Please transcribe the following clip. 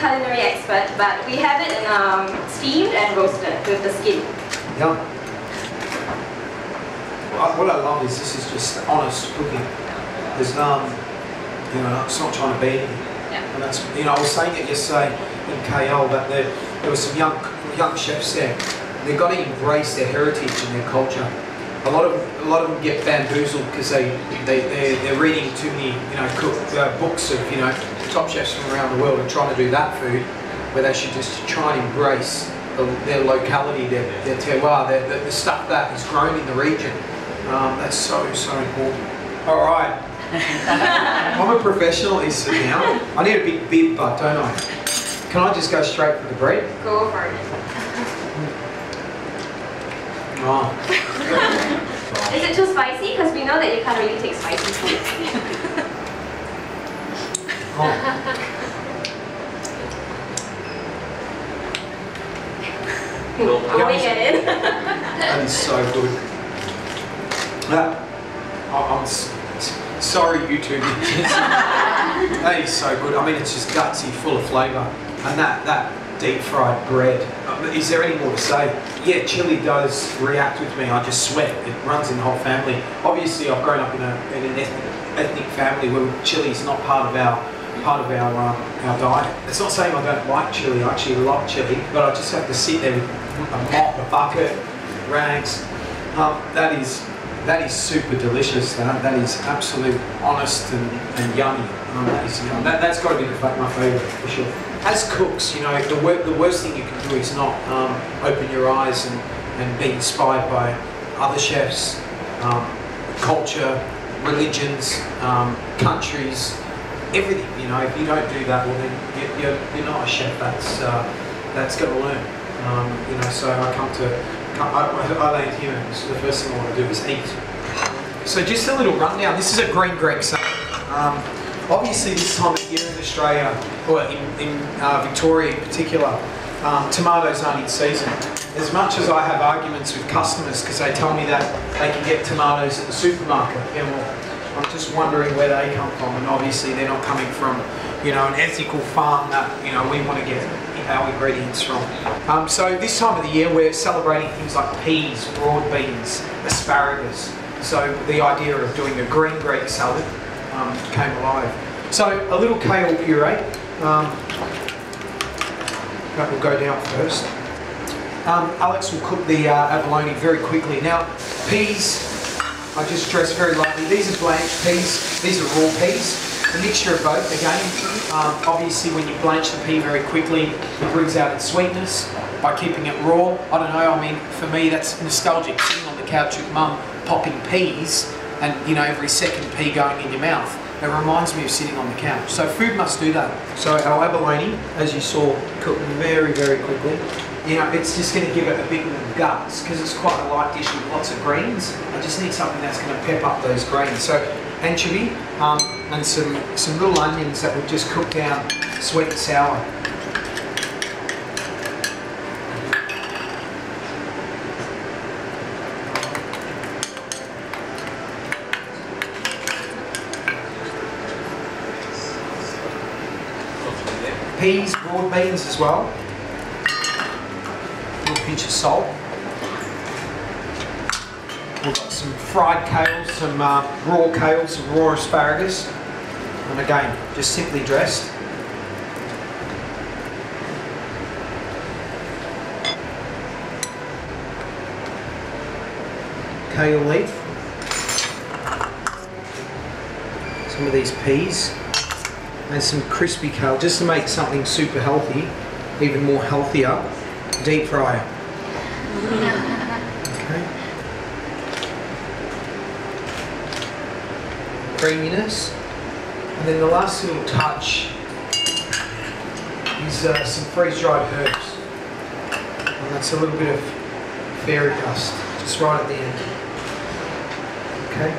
culinary expert, but we have it in steamed and roasted with the skin. Yum. What I love is this is just honest cooking. There's you know, it's not trying to be anything. Yeah. And that's, you know, I was saying it yesterday in KL that there were some young chefs there. They've got to embrace their heritage and their culture. A lot of them get bamboozled because they're reading too many, you know, books of, you know, top chefs from around the world and trying to do that food, where they should just try and embrace their locality, their terroir, the stuff that is grown in the region. That's so important. All right. I'm a professional at this now. I need a big bib, but don't I? Can I just go straight for the bread? Go for it. Oh. Is it too spicy? Because we know that you can't really take spicy food. I'll make it. That is so good. I'm sorry, YouTube. That is so good. I mean, it's just gutsy, full of flavour, and that deep fried bread. Is there any more to say? Yeah, chili does react with me. I just sweat. It runs in the whole family. Obviously, I've grown up in an ethnic family where chili is not part of our diet. It's not saying I don't like chili. I actually love chili, but I just have to sit there with a mop, a bucket, rags. That is super delicious. That is absolute honest and yummy. That's got to be my favourite for sure. As cooks, you know, the worst thing you can do is not open your eyes and be inspired by other chefs, culture, religions, countries, everything. You know, if you don't do that, well then you're not a chef. That's going to learn. You know, so I land here, and so the first thing I want to do is eat. So just a little rundown. This is a green Greg salad. Obviously this time of year in Australia, or in Victoria in particular, tomatoes aren't in season. As much as I have arguments with customers because they tell me that they can get tomatoes at the supermarket, yeah, well, I'm just wondering where they come from, and obviously they're not coming from, you know, an ethical farm that, you know, we want to get our ingredients from. So this time of the year we're celebrating things like peas, broad beans, asparagus. So the idea of doing a green Greg salad came alive. So a little kale puree, that will go down first. Alex will cook the abalone very quickly. Now peas, I just dress very lightly. These are blanched peas, these are raw peas. A mixture of both again. Obviously when you blanch the pea very quickly, it brings out its sweetness by keeping it raw. I don't know, I mean, for me that's nostalgic, sitting on the couch with mum popping peas and, you know, every second pea going in your mouth. It reminds me of sitting on the couch. So food must do that. So our abalone, as you saw, cooked very, very quickly. You know, it's just going to give it a bit more guts because it's quite a light dish with lots of greens. I just need something that's going to pep up those greens. So anchovy and some little onions that we've just cooked down, sweet and sour. Peas, broad beans as well. A little pinch of salt. We've got some fried kale, some raw kale, some raw asparagus. And again, just simply dressed. Kale leaf. Some of these peas. And some crispy kale, just to make something super healthy, even more healthier. Deep fry. Okay. Creaminess. And then the last little touch is some freeze-dried herbs. And that's a little bit of fairy dust, just right at the end. Okay.